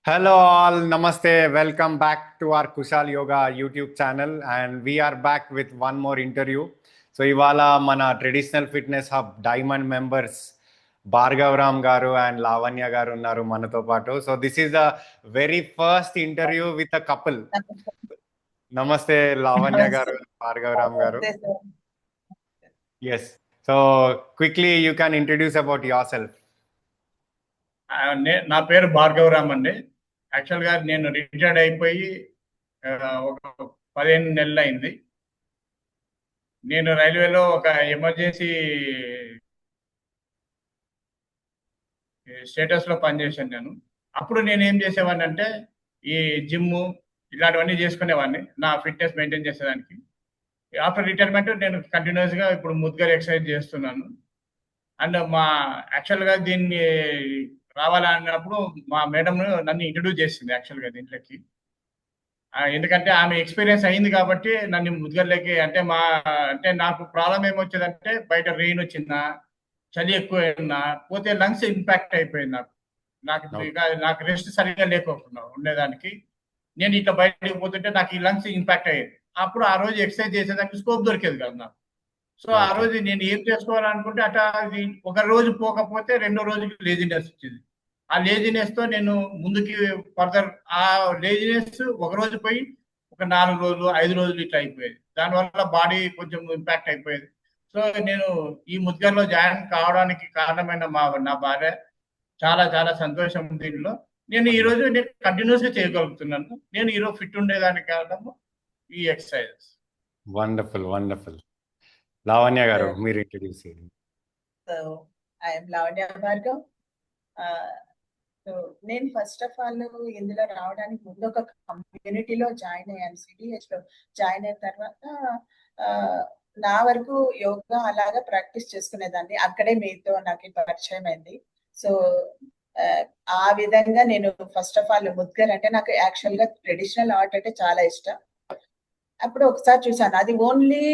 Hello all, Namaste. Welcome back to our Kushal Yoga YouTube channel, and we are back with one more interview. So ఇవాళ మన traditional fitness hub diamond members Bhargavaram garu and Lavanya garu ఉన్నారు మనతో పాటు. So this is the very first interview with a couple. నమస్తే లావణ్య నమస్తే. గారు, భార్గవరామ్ గారు. నమస్తే sir. Yes. So quickly you can introduce about yourself. నా పేరు భార్గవరామ్ అండి. యాక్చువల్గా నేను రిటైర్డ్ అయిపోయి ఒక 15 నెలలు అయింది. నేను రైల్వేలో ఒక ఎమర్జెన్సీ స్టేటస్లో పనిచేశాను నేను. అప్పుడు నేను ఏం చేసేవాడిని అంటే ఈ జిమ్ ఇలాంటివన్నీ చేసుకునేవాడిని నా ఫిట్నెస్ మెయింటైన్ చేసేదానికి. ఆఫ్టర్ రిటైర్మెంట్ నేను కంటిన్యూస్గా ఇప్పుడు ముద్గర్ ఎక్సర్సైజ్ చేస్తున్నాను. అండ్ యాక్చువల్గా దీన్ని రావాలన్నప్పుడు మా మేడం నన్ను ఇంట్రడ్యూస్ చేసింది యాక్చువల్గా దీంట్లోకి. ఎందుకంటే ఆమె ఎక్స్పీరియన్స్ అయింది కాబట్టి నన్ను ముద్గర్లకి అంటే నాకు ప్రాబ్లం ఏమొచ్చేదంటే బయట రెయిన్ వచ్చిందా, చలి ఎక్కువ అయినా పోతే లంగ్స్ ఇంపాక్ట్ అయిపోయింది నాకు రెస్ట్ సరిగ్గా లేకోకుండా ఉండేదానికి. నేను ఇట్లా బయటకు పోతుంటే నాకు ఈ లంగ్స్ ఇంపాక్ట్ అయ్యేది. అప్పుడు ఆ రోజు ఎక్సర్సైజ్ చేసేదానికి స్కోప్ దొరికేది కాదు నాకు. సో ఆ రోజు నేను ఏం చేసుకోవాలనుకుంటే ఒక రోజు పోకపోతే రెండో రోజుకి లేజినెస్ వచ్చింది. ఆ లేజినెస్ తో నేను ముందుకి ఫర్దర్ ఆ లేజినెస్ ఒక రోజు పోయి ఒక 4 రోజులు 5 రోజులు ఇట్లా అయిపోయేది. దానివల్ల బాడీ కొంచెం ఇంపాక్ట్ అయిపోయేది. సో నేను ఈ ముద్గర్లో జాయిన్ కావడానికి కారణమైన నా భార్య చాలా చాలా సంతోషం దీనిలో. నేను ఈ రోజు కంటిన్యూస్ గా చేయగలుగుతున్నాను. నేను ఈరోజు ఫిట్ ఉండేదానికి కారణము ఈ ఎక్సర్సైజెస్. Wonderful wonderful. లావణ్య గారు మీరు ఇంట్రడ్యూస్ చేయండి. So I'm Lavanya Bhargav. So నేను ఫస్ట్ ఆఫ్ ఆల్ ఇందులో రావడానికి ముందు ఒక కమ్యూనిటీలో జాయిన్ అయ్యాను. సిడిహెచ్ లో జాయిన్ అయిన తర్వాత నా వరకు యోగా అలాగా ప్రాక్టీస్ చేసుకునేదాన్ని. అక్కడే మీతో నాకు పరిచయం అయింది. సో ఆ విధంగా నేను ఫస్ట్ ఆఫ్ ఆల్ ముద్గర్ అంటే నాకు యాక్చువల్ గా ట్రెడిషనల్ ఆర్ట్ అంటే చాలా ఇష్టం. అప్పుడు ఒకసారి చూసాను, అది ఓన్లీ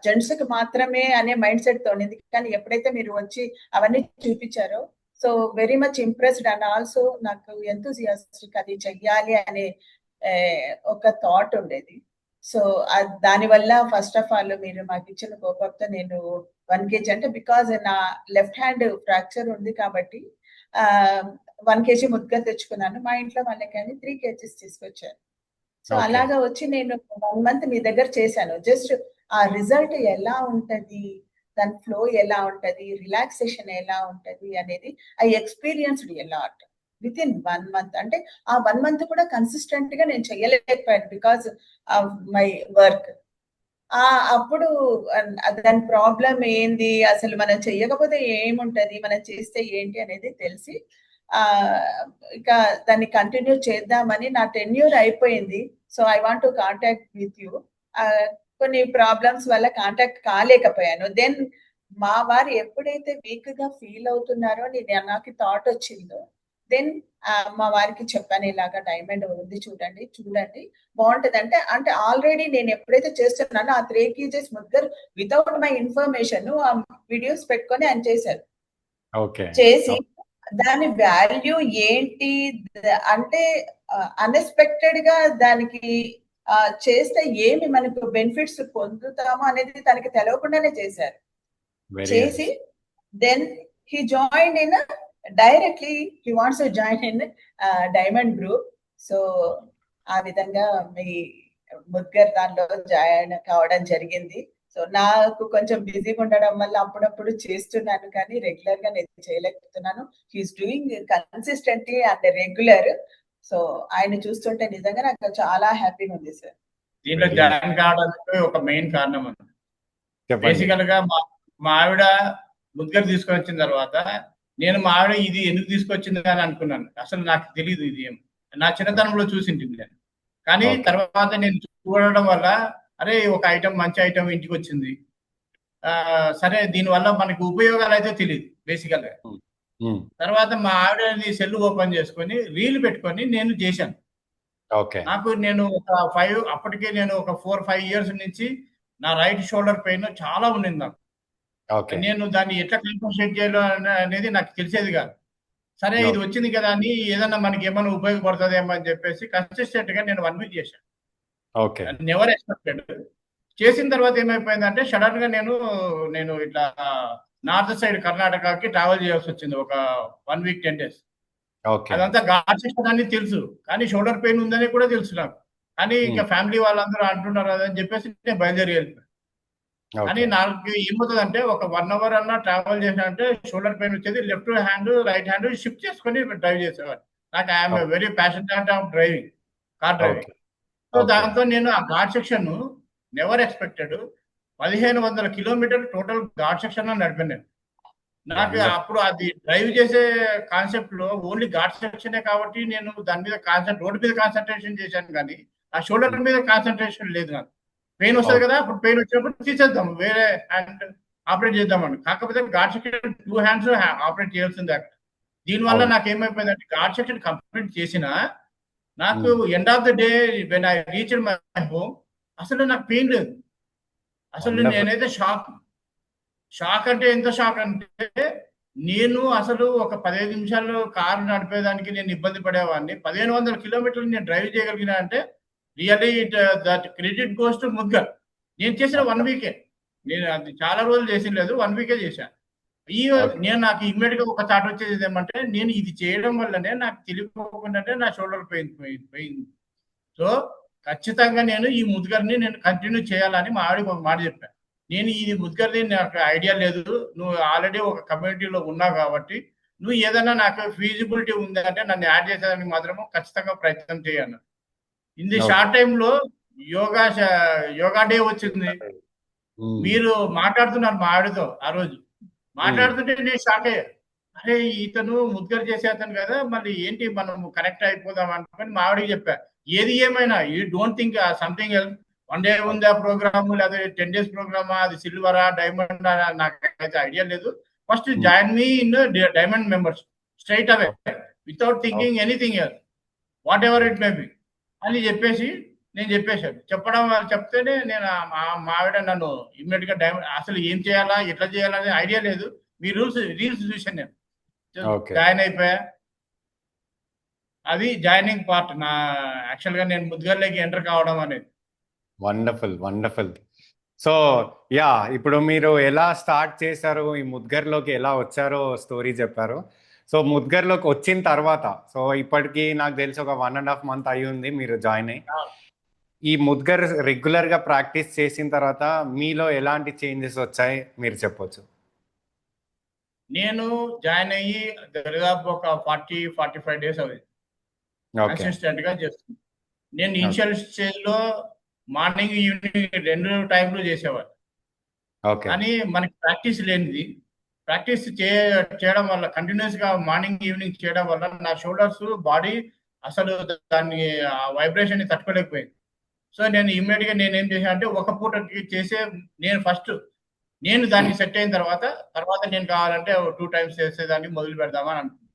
జెంట్స్ కి మాత్రమే అనే మైండ్ సెట్ తోనింది. కానీ ఎప్పుడైతే మీరు వచ్చి అవన్నీ చూపించారో so very much impressed and also నాకు ఎంతూజియాస్టిక్ అది చెయ్యాలి అనే ఒక థాట్ ఉండేది. సో దానివల్ల ఫస్ట్ ఆఫ్ ఆల్ మీరు మాకు ఇచ్చిన కోపంతో నేను 1 kg అంటే బికాజ్ నా లెఫ్ట్ హ్యాండ్ ఫ్రాక్చర్ ఉంది కాబట్టి 1 kg ముద్గర్ తెచ్చుకున్నాను. మా ఇంట్లో వాళ్ళకి 3 kgs తీసుకొచ్చాను. సో అలాగా వచ్చి నేను 1 month మీ దగ్గర చేశాను. జస్ట్ ఆ రిజల్ట్ ఎలా ఉంటది, దాని ఫ్లో ఎలా ఉంటది, రిలాక్సేషన్ ఎలా ఉంటది అనేది I experienced a lot with in 1 month. అంటే ఆ 1 month కూడా కన్సిస్టెంట్ గా నేను చేయలేకపోయాను బికాస్ ఆఫ్ మై వర్క్. అప్పుడు దాని ప్రాబ్లం ఏంది, అసలు మనం చెయ్యకపోతే ఏముంటది, మనం చేస్తే ఏంటి అనేది తెలిసి ఇక దాన్ని కంటిన్యూ చేద్దామని నా టెన్యూర్ అయిపోయింది. So I want to contact with you. కొన్ని ప్రాబ్లమ్స్ వల్ల కాంటాక్ట్ కాలేకపోయాను. దెన్ మా వారు ఎప్పుడైతే వీక్ గా ఫీల్ అవుతున్నారో నాకు థాట్ వచ్చిందో దెన్ మా వారికి చెప్పాను, ఇలాగా డైమండ్ ఉంది చూడండి బాగుంటది అంటే ఆల్రెడీ నేను ఎప్పుడైతే చేస్తున్నానో ఆ 3 kgs mudgar without my information ఆ వీడియోస్ పెట్టుకొని ఆయన చేశారు. చేసి దాని వాల్యూ ఏంటి అంటే అన్ఎక్స్పెక్టెడ్ గా దానికి చేస్తే ఏమి మనకు బెనిఫిట్స్ పొందుతాము అనేది తనకి తెలియకుండానే చేశారు. చేసి then he join in directly he wants to join in diamond group. So ఆ విధంగా మీ ముద్గర్ దానిలో జాయిన్ కావడం జరిగింది. సో నాకు కొంచెం బిజీగా ఉండడం వల్ల అప్పుడప్పుడు చేస్తున్నాను కానీ రెగ్యులర్ గా నేను చేయలేకపోతున్నాను. He is doing consistently and regular. So ఆయన చూస్తుంటే నిజంగా నాకు చాలా హ్యాపీగా ఉంది సార్. దీంట్లో జాయిన్ కావడానికి ఒక మెయిన్ కారణం బేసికల్ గా మా ఆవిడ ముద్గర్ తీసుకొని వచ్చిన తర్వాత నేను మా ఆవిడ ఇది ఎందుకు తీసుకొచ్చింది అని అనుకున్నాను. అసలు నాకు తెలియదు ఇది ఏం, నా చిన్నతనంలో చూసింది నేను. కానీ తర్వాత నేను చూడడం వల్ల అరే ఒక ఐటమ్ మంచి ఐటమ్ ఇంటికి వచ్చింది, సరే దీనివల్ల మనకి ఉపయోగాలు అయితే తెలియదు బేసికల్ గా. తర్వాత మా ఆవిడని సెల్ ఓపెన్ చేసుకొని రీల్ పెట్టుకొని నేను చేశాను. నేను అప్పటికే నేను ఒక 4-5 years నుంచి నా రైట్ షోల్డర్ పెయిన్ చాలా ఉండింది నాకు. నేను దాన్ని ఎట్లా కాంపన్సేట్ చేయాలో అనేది నాకు తెలిసేది కాదు. సరే ఇది వచ్చింది కదా అని ఏదన్నా మనకి ఏమైనా ఉపయోగపడుతుందేమో అని చెప్పేసి కన్సిస్టెంట్ గా నేను 1 వీక్ చేశాను. ఓకే. Never expected. చేసిన తర్వాత ఏమైపోయిందంటే సడన్ గా నేను ఇట్లా నార్త్ సైడ్ కర్ణాటకకి ట్రావెల్ చేయాల్సి వచ్చింది ఒక 1 వీక్ 10 డేస్. ఓకే. అదంతా ఘాట్ సెక్షన్ అని తెలుసు, కానీ షోల్డర్ పెయిన్ ఉందని కూడా తెలుసు నాకు. కానీ ఇంకా ఫ్యామిలీ వాళ్ళందరూ అంటున్నారు అని చెప్పేసి నేను బయలుదేరి వెళ్ళిపోయాను. కానీ నాకు ఏమవుతుందంటే ఒక 1 అవర్ అన్నా ట్రావెల్ చేసినంటే షోల్డర్ పెయిన్ వచ్చేది. Left hand right hand shift చేసుకొని డ్రైవ్ చేసేవాడు. నాకు I'm very passionate of driving, car driving. So దాంతో నేను ఆ ghat section never expected 1500 kilometre total ghat section లో నడిపాను నేను. నాకు అప్పుడు అది డ్రైవ్ చేసే కాన్సెప్ట్ లో ఓన్లీ ఘాట్ సెక్షనే కాబట్టి నేను దాని మీద రోడ్డు మీద కాన్సన్ట్రేషన్ చేశాను, కానీ ఆ షోల్డర్ మీద కాన్సన్ట్రేషన్ లేదు. నాకు పెయిన్ వస్తుంది కదా, అప్పుడు పెయిన్ వచ్చినప్పుడు తీసేద్దాం, వేరే హ్యాండ్ ఆపరేట్ చేద్దామని. కాకపోతే ఘాట్ సెక్షన్ 2 హ్యాండ్స్ ఆపరేట్ చేయాల్సిందే అక్కడ. దీనివల్ల నాకు ఏమైపోయిందంటే ఘాట్ సెక్షన్ కంప్లీట్ చేసిన నాకు end of the day when I reach my home అసలు నాకు పెయిన్ లేదు. అసలు నేనైతే షాక్ అంటే ఎంత షాక్ అంటే, నేను అసలు ఒక 15 నిమిషాలు కారు నడిపేదానికి నేను ఇబ్బంది పడేవాడిని. 1500 కిలోమీటర్లు నేను డ్రైవ్ చేయగలిగిన అంటే really that credit goes to mudgar. నేను చేసిన 1 వీకే, నేను అది చాలా రోజులు చేసిన లేదు, 1 వీకే చేశాను. నాకు ఇమ్మీడియట్ గా ఒక థాట్ వచ్చేది ఏమంటే, నేను ఇది చేయడం వల్లనే నాకు తెలియకోకుండానే నా షోల్డర్ పోయింది. సో ఖచ్చితంగా నేను ఈ ముద్గర్ని నేను కంటిన్యూ చేయాలని మా ఆవిడకి ఒక మాట చెప్పాను. నేను ఇది ముద్గర్ది నాకు ఐడియా లేదు, నువ్వు ఆల్రెడీ ఒక కమ్యూనిటీలో ఉన్నావు కాబట్టి నువ్వు ఏదైనా నాకు ఫీజిబిలిటీ ఉందంటే నన్ను యాడ్ చేసేదానికి మాత్రము ఖచ్చితంగా ప్రయత్నం చేయను. ఇన్ ది షార్ట్ టైమ్ లో యోగా డే వచ్చింది. మీరు మాట్లాడుతున్నారు మా ఆవిడతో, ఆ రోజు మాట్లాడుతుంటే నేను షాక్ అయ్యా. అరే ఇతను ముద్గర్ చేసే అతను కదా, మళ్ళీ ఏంటి మనం కనెక్ట్ అయిపోదాం అనుకుని మా ఆవిడకి చెప్పా. ఏది ఏమైనా you don't think something else, 1 day ఉందా ప్రోగ్రామ్, లేదా 10 డేస్ ప్రోగ్రామా, అది సిల్వరా డైమండ్ నాకైతే ఐడియా లేదు. First join me in diamond members straight away without thinking anything else, what ever it may be అని చెప్పేసి నేను చెప్పేశాను. చెప్తేనే నేను మా ఆవిడ నన్ను ఇమ్మీడియట్ గా డైమండ్ అసలు ఏం చేయాలా ఎట్లా చేయాలని ఐడియా లేదు. మీ రీల్స్ చూశాను, నేను జాయిన్ అయిపోయా. అది జాయినింగ్ పార్ట్ నా యాక్చువల్ గా నేను ముద్గర్లోకి ఎంటర్ కావడం అనేది. వండర్ఫుల్. సో ఇప్పుడు మీరు ఎలా స్టార్ట్ చేశారు, ఈ ముద్గర్లోకి ఎలా వచ్చారో స్టోరీ చెప్పారు. సో ముద్గర్లోకి వచ్చిన తర్వాత, సో ఇప్పటికి నాకు తెలిసి ఒక 1.5 month అయి ఉంది మీరు జాయిన్ అయ్యి. ఈ ముద్గర్ రెగ్యులర్ గా ప్రాక్టీస్ చేసిన తర్వాత మీలో ఎలాంటి చేంజెస్ వచ్చాయి మీరు చెప్పొచ్చు? నేను జాయిన్ అయ్యి దాదాపు ఒక 40-45 డేస్ అవుతుంది కన్సిస్టెంట్ గా చేస్తుంది. నేను ఇనిషియల్ స్టేజ్ లో మార్నింగ్ ఈవినింగ్ 2 టైంలు చేసేవాడు, కానీ మనకి ప్రాక్టీస్ లేనిది. ప్రాక్టీస్ చేయడం వల్ల కంటిన్యూస్ గా మార్నింగ్ ఈవినింగ్ చేయడం వల్ల నా షోల్డర్స్ బాడీ అసలు దాన్ని వైబ్రేషన్ ని తట్టుకోలేకపోయింది. సో నేను ఇమ్మీడియట్ గా నేను ఏం చేశాను అంటే, ఒక పూటకి చేసే నేను దానికి సెట్ అయిన తర్వాత నేను కావాలంటే 2 టైమ్స్ చేసేదాన్ని మొదలు పెడదామని అనుకున్నాను.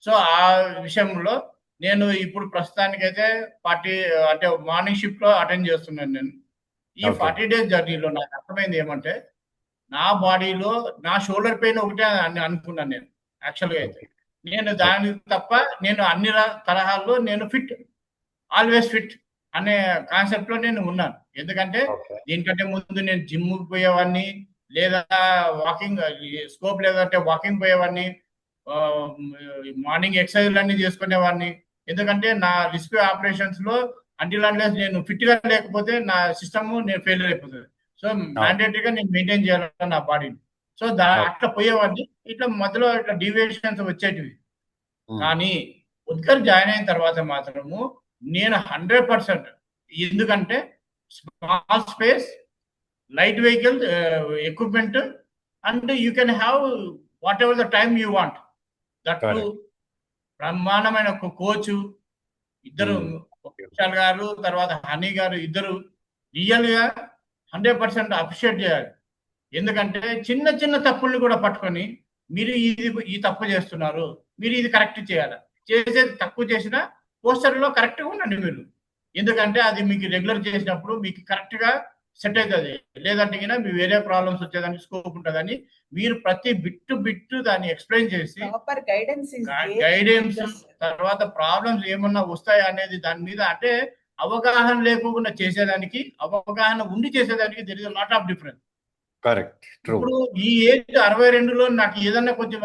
సో ఆ విషయంలో నేను ఇప్పుడు ప్రస్తుతానికైతే 40 అంటే మార్నింగ్ షిఫ్ట్ లో అటెండ్ చేస్తున్నాను. నేను ఈ 40 days జర్నీలో నాకు అర్థమైంది ఏమంటే, నా బాడీలో నా షోల్డర్ పెయిన్ ఒకటే అని అనుకున్నాను నేను యాక్చువల్గా. అయితే నేను దానికి తప్ప నేను అన్ని తరహాల్లో నేను ఫిట్, ఆల్వేస్ ఫిట్ అనే కాన్సెప్ట్ లో నేను ఉన్నాను. ఎందుకంటే దీనికంటే ముందు నేను జిమ్ పోయేవాడిని, లేదా వాకింగ్ స్కోప్ లేదంటే వాకింగ్ పోయేవాడిని, మార్నింగ్ ఎక్సర్సైజ్ అన్ని చేసుకునేవాడిని. ఎందుకంటే నా రిస్క్ ఆపరేషన్స్ లో అంటిల్ అన్లెస్ నేను ఫిట్ గా లేకపోతే నా సిస్టమ్ నేను ఫెయిల్యూర్ అయిపోతుంది. సో మ్యాండేటరీగా నేను మెయింటైన్ చేయాలి నా బాడీని. సో అట్లా పోయేవాడిని. ఇట్లా మధ్యలో ఇట్లా డీవియేషన్స్ వచ్చేటివి. కానీ ముద్గర్ జాయిన్ అయిన తర్వాత మాత్రము నేను 100%, ఎందుకంటే small space, light vehicle equipment, and you can have what ever the time you want. That బ్రహ్మాండమైన కోచ్ ఇద్దరు, విశాల్ గారు తర్వాత హనీ గారు, ఇద్దరు రియల్ గా 100% అప్రిషియేట్ చేయాలి. ఎందుకంటే చిన్న చిన్న తప్పుల్ని కూడా పట్టుకొని మీరు ఈ తప్పు చేస్తున్నారు, మీరు ఇది కరెక్ట్ చేయాలి, చేసేది తక్కువ చేసినా పోస్టర్ లో కరెక్ట్ గా ఉండండి మీరు. ఎందుకంటే అది మీకు రెగ్యులర్ చేసినప్పుడు మీకు కరెక్ట్ గా సెట్ అవుతుంది. లేదంటే కింద మీ వేరే ప్రాబ్లమ్స్ వచ్చేదానికి స్కోప్ ఉంటుందని మీరు ప్రతి బిట్టు దాన్ని ఎక్స్ప్లెయిన్ చేసి ప్రాపర్ గైడెన్స్ గైడెన్స్ తర్వాత ప్రాబ్లమ్స్ ఏమన్నా వస్తాయా అనేది దాని మీద అంటే అవగాహన లేకుండా చేసేదానికి అవగాహన ఉండి చేసేదానికి there is lot of difference. Correct, true. ఇప్పుడు ఈ ఏజ్ 62లో నాకు ఏదన్నా కొంచెం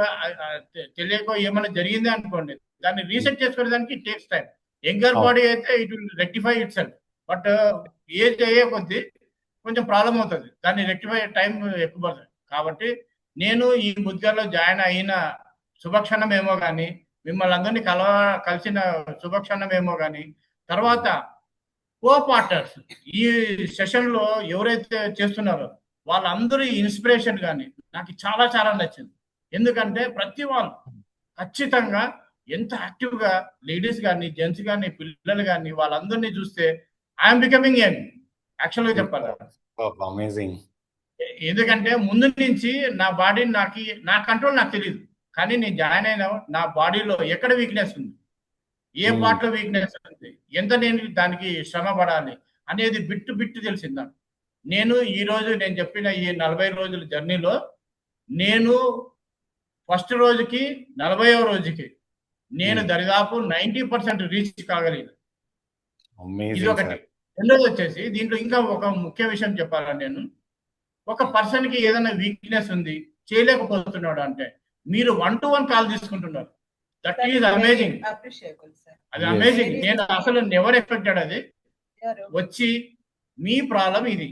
తెలియక ఏమైనా జరిగింది అనుకోండి, దాన్ని రీసెట్ చేసుకునేదానికి టేక్స్ టైం. యంగర్ బాడీ అయితే it will rectify itself. But age అయ్యే కొద్దీ కొంచెం ప్రాబ్లం అవుతుంది, దాన్ని రెక్టిఫై టైం ఎక్కువ పడుతుంది. కాబట్టి నేను ఈ ముద్గర్లో జాయిన్ అయిన శుభక్షణం ఏమో కానీ, మిమ్మల్ని అందరినీ కలిసిన శుభక్షణం ఏమో కానీ, తర్వాత కో పార్టనర్స్ ఈ సెషన్ లో ఎవరైతే చేస్తున్నారో వాళ్ళందరూ ఇన్స్పిరేషన్ కానీ నాకు చాలా చాలా నచ్చింది. ఎందుకంటే ప్రతి వాళ్ళు ఖచ్చితంగా ఎంత యాక్టివ్ గా లేడీస్ కానీ జెంట్స్ కానీ పిల్లలు కానీ వాళ్ళందరినీ చూస్తే ఐఎమ్ బికమింగ్ యంగ్ యాక్చువల్ గా చెప్పాలి. అమేజింగ్. ఎందుకంటే ముందు నుంచి నా బాడీ నా కంట్రోల్ నాకు తెలియదు, కానీ నేను జాయిన్ అయిన నా బాడీలో ఎక్కడ వీక్నెస్ ఉంది, ఏ పార్ట్ లో వీక్నెస్ ఉంది, ఎంత నేను దానికి శ్రమ పడాలి అనేది బిట్టు తెలిసిందా. నేను ఈ రోజు నేను చెప్పిన ఈ 40 రోజుల జర్నీలో నేను ఫస్ట్ రోజుకి 40వ రోజుకి నేను దరిదాపు 90% రీచ్ కాగలిగాను. ఇది ఒకటి. రెండోది వచ్చేసి దీంట్లో ఇంకా ఒక ముఖ్య విషయం చెప్పాలని, నేను ఒక పర్సన్ కి ఏదైనా వీక్నెస్ ఉంది చేయలేకపోతున్నాడు అంటే మీరు 1-to-1 కాల్ తీసుకుంటున్నారు. That is amazing. అది అమేజింగ్. నేను అసలు నెవర్ ఎక్స్పెక్టెడ్ అది వచ్చి మీ ప్రాబ్లం ఇది,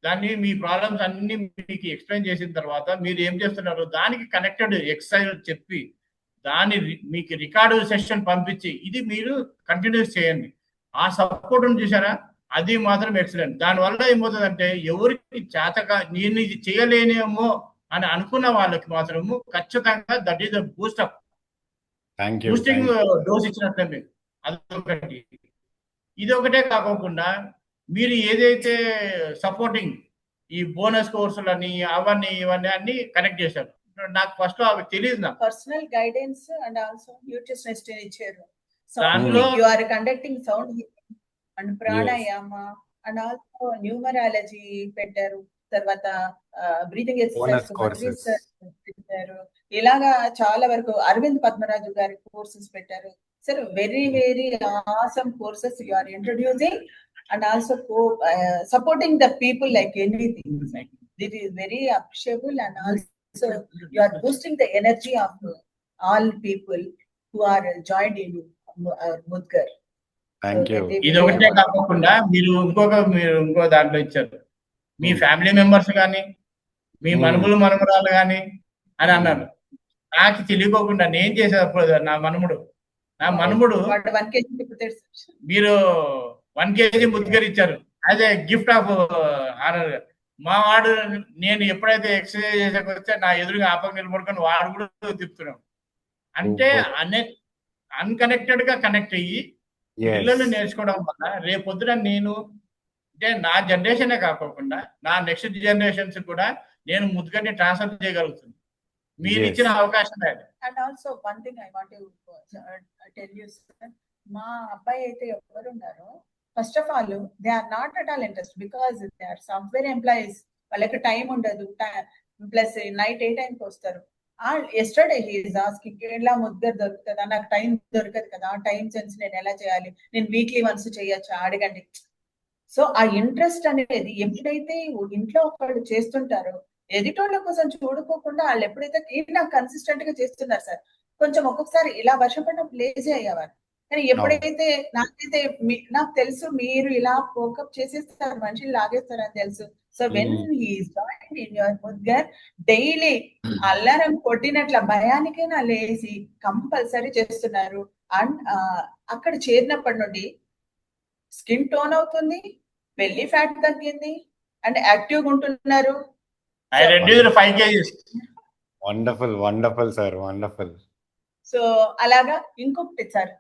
దాన్ని మీ ప్రాబ్లమ్స్ అన్ని మీకు ఎక్స్ప్లెయిన్ చేసిన తర్వాత మీరు ఏం చేస్తున్నారు దానికి కనెక్టెడ్ ఎక్సర్సైజ్ చెప్పి దాన్ని మీకు రికార్డు సెషన్ పంపించి ఇది మీరు కంటిన్యూస్ చేయండి. ఆ సపోర్ట్ చూసారా, అది మాత్రం ఎక్సలెంట్. దానివల్ల ఏమవుతుందంటే ఎవరికి చేతగా నేను ఇది చేయలేనేమో అని అనుకున్న వాళ్ళకి మాత్రము ఖచ్చితంగా that is the boost up, boosting dose ఇచ్చినట్లే మీకు. అదొకటి. ఇది ఒకటే కాకుండా మీరు ఏదైతే సపోర్టింగ్ ఈ బోనస్ కోర్సులని అవన్నీ ఇవన్నీ అన్ని కనెక్ట్ చేశారు. నాకు ఫస్ట్ అవి తెలియదు. నాకు personal guidance and also nutritionist ఇచ్చారు. దాంట్లో you are conducting sound and pranayama and also numerology పెట్టారు. తర్వాత బ్రీతింగ్ ఎక్సర్సైజ్ పెట్టారు. ఇలాగా చాలా వరకు అరవింద్ పద్మరాజు గారి కోర్సెస్ పెట్టారు. Sir very very awesome courses you are introducing and also supporting the people like anything. It is very appreciable and also you are boosting the energy of all people who are joined in Mudgar. Thank you. ఇది ఒకటే కాకుండా మీరు ఇంకో దాంట్లో ఇచ్చారు, మీ family members కానీ మీ మనమురాలు కానీ అని అన్నారు. నాకు తెలియకోకుండా నేను చేసేటప్పుడు నా మనముడు మీరు 1 kg ముద్గర్ ఇచ్చారు as a gift of honour. మా వాడు నేను ఎప్పుడైతే ఎక్సర్సైజ్ చేసేకొస్తే నా ఎదురుగా ఆపక నిలబడుకొని వాడు కూడా తిప్పుతున్నాడు. అంటే అన్కనెక్టెడ్ గా కనెక్ట్ అయ్యి పిల్లలు నేర్చుకోవడం వల్ల రేపొద్దున నేను అంటే నా జనరేషనే కాకుండా నా నెక్స్ట్ జనరేషన్స్ కూడా నేను ముద్గర్ని ట్రాన్స్ఫర్ చేయగలుగుతుంది. మీరు ఇచ్చిన అవకాశం. And also one thing I want to tell you sir, మా అబ్బాయి అయితే ఎవరు ఉన్నారో first of all they are not at all interest because they are software employees. వాళ్ళకి టైం ఉండదు, ప్లస్ నైట్ ఏ టైంకి వస్తారు. ఎస్టర్డే హీ ఈస్ ఆస్కింగ్ ఎలా ముద్గర్ దొరుకుతుందా, నాకు టైం దొరకదు కదా, టైం సెన్స్ నేను ఎలా చేయాలి, నేను వీక్లీ వన్స్ చేయొచ్చా అడగండి. సో ఆ ఇంట్రెస్ట్ అనేది ఎప్పుడైతే ఇంట్లో ఒకళ్ళు చేస్తుంటారో ఎడిటోర్ల కోసం చూడుకోకుండా వాళ్ళు ఎప్పుడైతే నాకు కన్సిస్టెంట్ గా చేస్తున్నారు సార్. కొంచెం ఒక్కొక్కసారి ఇలా వర్షం పడినప్పుడు లేజీ అయ్యేవారు, కానీ ఎప్పుడైతే నాకు తెలుసు మీరు ఇలా ఫోకప్ చేసేస్తారు, మనుషులు లాగేస్తారు అని తెలుసు. So when he join in your Mudgar daily alarm కొట్టినట్ల భయానికైనా లేచి కంపల్సరీ చేస్తున్నారు. అండ్ అక్కడ చేరినప్పటి నుండి స్కిన్ టోన్ అవుతుంది, బెల్లీ ఫ్యాట్ తగ్గింది అండ్ యాక్టివ్గా ఉంటున్నారు. I reduced 5 kgs. Wonderful sir, wonderful. So అలాగా ఇంకొకటి సార్,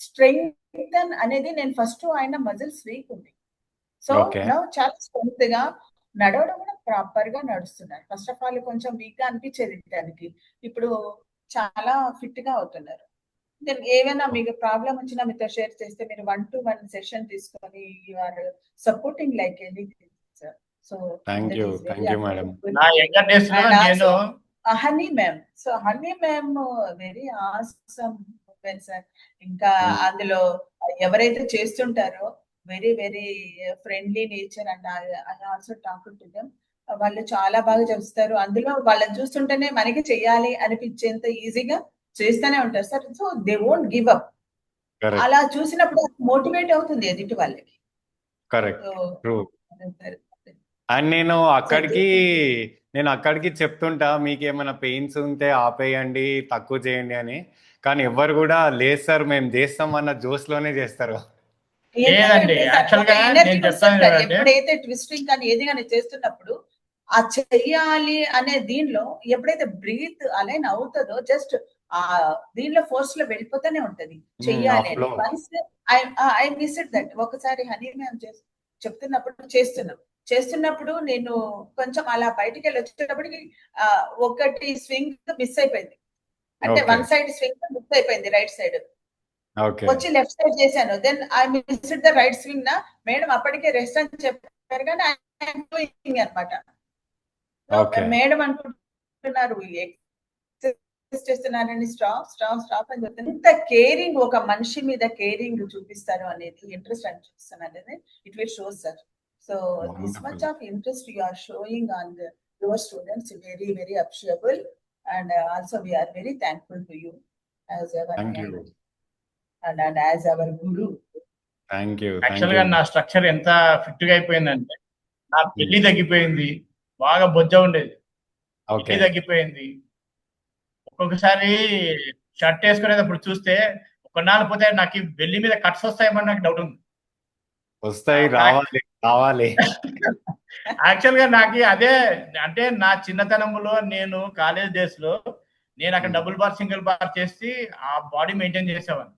స్ట్రెంగ్త్ అనేది నేను ఫస్ట్ ఆయన మజిల్స్ వీక్ ఉంది, సో చాలా స్ట్రెంగ్త్ గా నడవడం కూడా ప్రాపర్ గా నడుస్తున్నారు. ఫస్ట్ ఆఫ్ ఆల్ కొంచెం వీక్ గా అనిపించేది దానికి, ఇప్పుడు చాలా ఫిట్ గా అవుతున్నారు. ఏమైనా మీకు ప్రాబ్లం వచ్చినా మీతో షేర్ చేస్తే మీరు 1-to-1 సెషన్ తీసుకొని you are supporting like anything sir. So thank you madam. నా యంగర్ డేస్ లో And నేను Honey ma'am, so Honey ma'am very awesome sir. ఇంకా అందులో ఎవరైతే చేస్తుంటారో very very friendly nature and I also talk to them. వాళ్ళు చాలా బాగా చేస్తారు. అందులో వాళ్ళని చూస్తుంటేనే మనకి చెయ్యాలి అనిపించేంత ఈజీగా చేస్తూనే ఉంటారు sir. So they won't give up. Correct అలా చూసినప్పుడు మోటివేట్ అవుతుంది ఎదుటి వాళ్ళకి. Correct so true. అండ్ నేను అక్కడికి చెప్తుంటా, మీకు ఏమైనా పెయిన్స్ ఉంటే ఆపేయండి, తక్కువ చేయండి అని. కానీ ఎవరు కూడా లేదు సార్ మేము చేస్తాం అన్న జోష్లోనే చేస్తారు. లేదండి, యాక్చువల్ గా నేను చెప్తాను కదండి, ఎప్పుడైతే ట్విస్టింగ్ కానీ ఏది కానీ చేస్తున్నప్పుడు ఆ చెయ్యాలి అనే దీనిలో ఎప్పుడైతే బ్రీత్ అలైన్ అవుతుందో జస్ట్ ఆ దీనిలో ఫోర్స్ లో వెళ్ళిపోతూనే ఉంటది చెయ్యాలి అని. Once I miss it that. ఒకసారి హనీ మ్యామ్ చేస్తున్నప్పుడు నేను కొంచెం అలా బయటికి వెళ్ళి వచ్చేటప్పటికి ఒకటి స్వింగ్ మిస్ అయిపోయింది. అంటే వన్ సైడ్ స్వింగ్ మిస్ అయిపోయింది, రైట్ సైడ్ వచ్చి లెఫ్ట్ సైడ్ చేశాను. Then I miss the right swing నా మేడం అప్పటికే రెస్ట్ అని చెప్పారు కానీ ఐఎమ్ డూయింగ్ అనమాట. మేడం అనుకుంటున్నారు చేస్తున్నారని స్టాప్ అని చెప్తాను. ఇంత కేరింగ్, ఒక మనిషి మీద కేరింగ్ చూపిస్తారు అనేది, ఇంట్రెస్ట్ అని చూపిస్తాను అనేది it will show sir. So this much of interest you are showing on your students, very very appreciable and also we are very thankful to you as our and as our guru. Thank you. Actual గా నా structure ఎంత fit గా అయిపోయిందంటే, నా పెళ్లి తగ్గిపోయింది, బాగా బొజ్జ ఉండేది, పెళ్లి తగ్గిపోయింది. ఒక్కొక్కసారి షర్ట్ వేసుకునేటప్పుడు చూస్తే కొన్నాళ్ళు పోతే నాకు బెల్లి మీద కట్స్ వస్తాయేమని నాకు డౌట్ ఉంది. వస్తాయి, రావాలి. యాక్చువల్ గా నాకు అదే, అంటే నా చిన్నతనంలో నేను కాలేజ్ డేస్ లో నేను అక్కడ డబుల్ బార్ సింగిల్ బార్ చేసి ఆ బాడీ మెయింటైన్ చేసేవాడిని.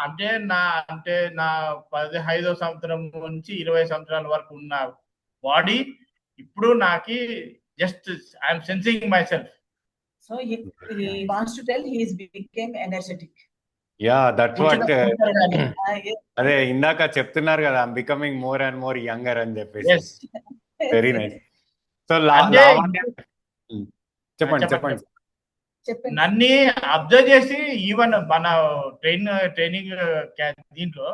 అంటే నా 15వ సంవత్సరం నుంచి 20 సంవత్సరాల వరకు ఉన్న బాడీ ఇప్పుడు నాకు just I'm sensing my self. So he wants to tell he is became energetic. Yeah, that's what అదే ఇందాక చెప్తున్నారు కదా, I'm becoming more and more younger అని చెప్పేసి. Very nice. సో చెప్పండి. నన్ను అబ్జర్వ్ చేసి, ఈవెన్ మన ట్రైనింగ్ దీంట్లో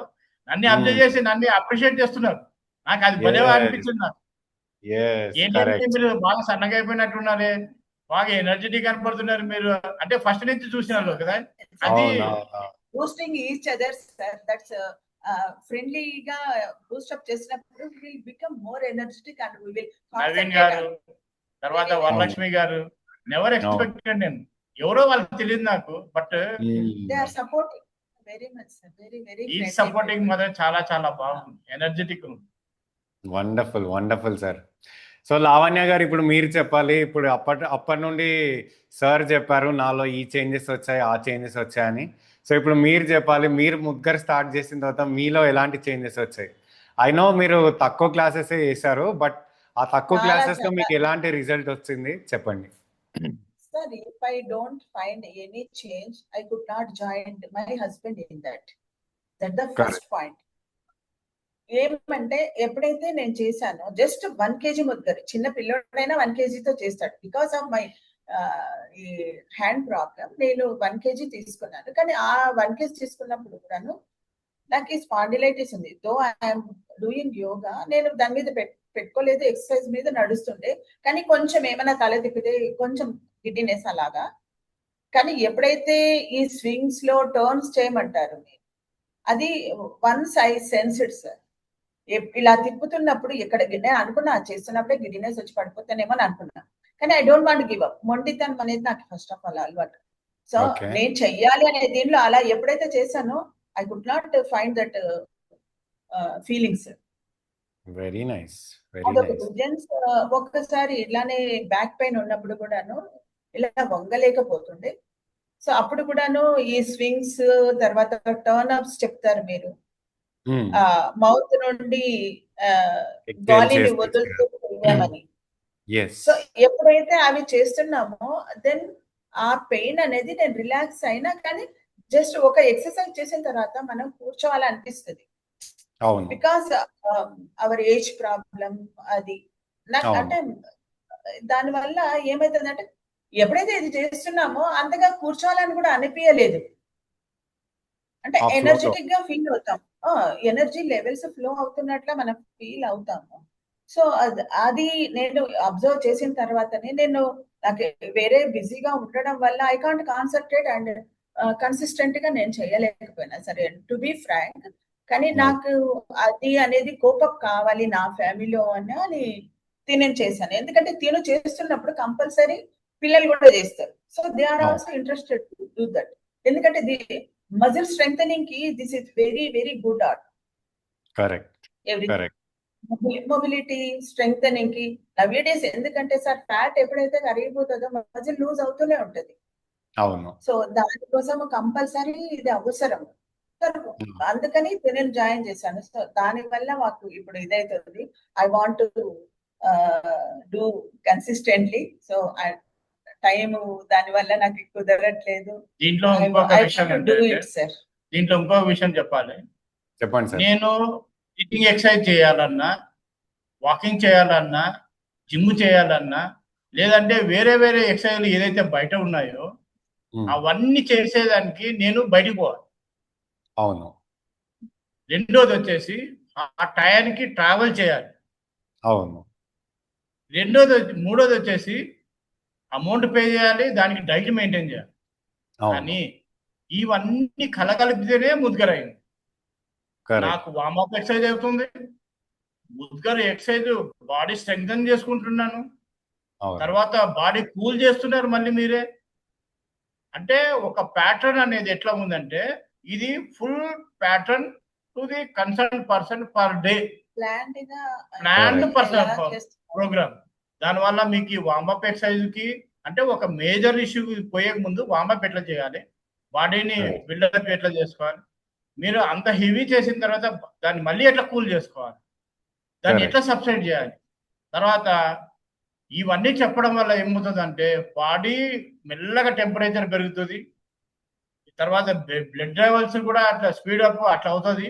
నన్ను అబ్జర్వ్ చేసి నన్ను అప్రిషియేట్ చేస్తున్నారు. నాకు అది భలేగా అనిపించింది. నాకు ఏంటంటే మీరు బాగా సన్నగా అయిపోయినట్టున్నారే, బాగా ఎనర్జెటిక్ కనపడుతున్నారు మీరు, అంటే ఫస్ట్ నుంచి చూసినారు కదా. అది boosting each other sir. That's ఫ్రెండ్లీగా బూస్ట్ అప్ చేసినప్పుడు will become more energetic and we will. Naveen garu, తర్వాత వరలక్ష్మి గారు, నెవర్ ఎక్స్పెక్టెడ్. నేను ఎవరో వాళ్ళకి తెలియదు నాకు, but they are supporting very much sir. Very very ఈ సపోర్టింగ్ మాత్రం చాలా చాలా బాగుంది, energetic. Wonderful sir. So Lavanya garu, ఇప్పుడు మీరు చెప్పాలి. ఇప్పుడు అప్పటి నుండి సార్ చెప్పారు నాలో ఈ చేంజెస్ వచ్చాయి, ఆ చేంజెస్ వచ్చాయని. సో ఇప్పుడు మీరు చెప్పాలి, మీరు ముగ్గురు స్టార్ట్ చేసిన తర్వాత మీలో ఎలాంటి చేంజెస్ వచ్చాయి? ఐ నో మీరు తక్కువ క్లాసెస్ చేశారు, బట్ ఆ తక్కువ క్లాసెస్ లో మీకు ఎలాంటి రిజల్ట్ వచ్చింది చెప్పండి. Sir, if I don't find any change, I could not join my husband in that. That's the first point. ఏమంటే ఎప్పుడైతే నేను చేశానో జస్ట్ 1 kg ముద్దరు, చిన్న పిల్లడైనా 1 kg తో చేస్తాడు. బికాస్ ఆఫ్ మై ఈ హ్యాండ్ ప్రాబ్లం నేను 1 kg తీసుకున్నాను. కానీ ఆ 1 kg తీసుకున్నప్పుడు కూడాను నాకు ఈ స్పాండిలైటిస్ ఉంది. దో ఐఎమ్ డూయింగ్ యోగా, నేను దాని మీద పెట్టుకోలేదు, ఎక్సర్సైజ్ మీద నడుస్తుండే. కానీ కొంచెం ఏమైనా తల తిప్పితే కొంచెం గిడ్డినెస్ అలాగా. కానీ ఎప్పుడైతే ఈ స్వింగ్స్ లో టర్న్స్ చేయమంటారు, అది వన్స్ ఐ సెన్స్డ్ సార్. ఇలా తిప్పుతున్నప్పుడు ఎక్కడ నేను అనుకున్నా చేస్తున్నప్పుడే గిడ్డినెస్ వచ్చి పడిపోతానేమో అని అనుకున్నా. కానీ I don't want give up. మొండితనం అనేది నాకు ఫస్ట్ ఆఫ్ ఆల్ అలవాటు. సో నేను చెయ్యాలి అనే దీనిలో అలా ఎప్పుడైతే చేశానో I could not find that feelings. Very nice. ఒక్కసారి ఇలానే బ్యాక్ పెయిన్ ఉన్నప్పుడు కూడాను ఇలా వంగలేకపోతుండే. సో అప్పుడు కూడాను ఈ స్వింగ్స్ తర్వాత టర్న్ అప్స్ చెప్తారు మీరు, మౌత్ నుండి గాలిని వదులుతూ చేయమని. సో ఎప్పుడైతే అవి చేస్తున్నామో దెన్ ఆ పెయిన్ అనేది నేను రిలాక్స్ అయినా, కానీ జస్ట్ ఒక ఎక్సర్సైజ్ చేసిన తర్వాత మనం కూర్చోవాలనిపిస్తుంది. అవును. బికాస్ అవర్ ఏజ్ ప్రాబ్లం అది నాకు అవును. అంటే దానివల్ల ఏమైతుందంటే ఎప్పుడైతే ఇది చేస్తున్నామో అంతగా కూర్చోవాలని కూడా అనిపించలేదు. అంటే ఆ ఫ్లోలో. ఎనర్జెటిక్ గా ఫీల్ అవుతాం. ఎనర్జీ లెవెల్స్ ఫ్లో అవుతున్నట్ల మనం ఫీల్ అవుతాము. సో అది నేను అబ్జర్వ్ చేసిన తర్వాతనే నేను నాకు వేరే బిజీగా ఉండడం వల్ల I can't concentrate and consistent గా నేను చేయలేకపోయినా సరే టు బి ఫ్రాంక్. కానీ నాకు అది అనేది కోపప్ కావాలి నా ఫ్యామిలీలో అని నేను చేశాను. ఎందుకంటే తిను చేస్తున్నప్పుడు కంపల్సరీ పిల్లలు కూడా చేస్తారు. సో దే ఆర్ అవును. Also interested to do that. ఎందుకంటే మజిల్ స్ట్రెంగ్ కి this is very very good art. Correct. Every correct. Mobility strength కి నవ్వే డేస్ ఎందుకంటే సార్ ఫ్యాట్ ఎప్పుడైతే కరిగిపోతుందో మజిల్ లూజ్ అవుతూనే ఉంటది. అవును. సో దానికోసం కంపల్సరీ ఇది అవసరం. అందుకని నేను జాయిన్ చేశాను. సో దాని వల్ల మాకు ఇప్పుడు ఇదైతుంది. I want to do consistently. So time దాని వల్ల నాకు కుదరట్లేదు. దీంట్లో ఇంకొక విషయం ఏంటంటే దీంట్లో ఇంకొక విషయం చెప్పాలి. చెప్పండి సార్. నేను సిట్టింగ్ ఎక్సర్సైజ్ చేయాలన్నా, వాకింగ్ చేయాలన్నా, జిమ్ చేయాలన్నా, లేదంటే వేరే వేరే ఎక్సర్సైజ్లు ఏదైతే బయట ఉన్నాయో అవన్నీ చేసేదానికి నేను బయటికి పోవాలి. అవును. రెండోది వచ్చేసి ఆ టయానికి ట్రావెల్ చేయాలి. అవును. మూడోది వచ్చేసి అమౌంట్ పే చేయాలి, దానికి డైట్ మెయింటైన్ చేయాలి. కానీ ఇవన్నీ కలగలిపితేనే ముద్గర్ అయింది. నాకు వార్మప్ ఎక్సర్సైజ్ అవుతుంది, ముద్గర్ ఎక్సర్సైజ్ బాడీ స్ట్రెంగ్తన్ చేసుకుంటున్నాను, తర్వాత బాడీ కూల్ చేస్తున్నారు మళ్ళీ మీరే. అంటే ఒక ప్యాటర్న్ అనేది ఎట్లా ఉందంటే ఇది full pattern to the concern person per day, planned person programme. దానివల్ల మీకు ఈ వార్మప్ ఎక్సర్సైజ్ కి అంటే ఒక మేజర్ ఇష్యూ పోయే ముందు వార్మప్ ఎట్లా చేయాలి, బాడీని బిల్డప్ ఎట్లా చేసుకోవాలి, మీరు అంత హెవీ చేసిన తర్వాత దాన్ని మళ్ళీ ఎట్లా కూల్ చేసుకోవాలి, దాన్ని ఎట్లా సబ్సైడ్ చేయాలి. తర్వాత ఇవన్నీ చెప్పడం వల్ల ఏమవుతుందంటే బాడీ మెల్లగా టెంపరేచర్ పెరుగుతుంది, తర్వాత బ్లడ్ లెవెల్స్ కూడా అట్లా స్పీడ్ అప్ అట్లా అవుతుంది.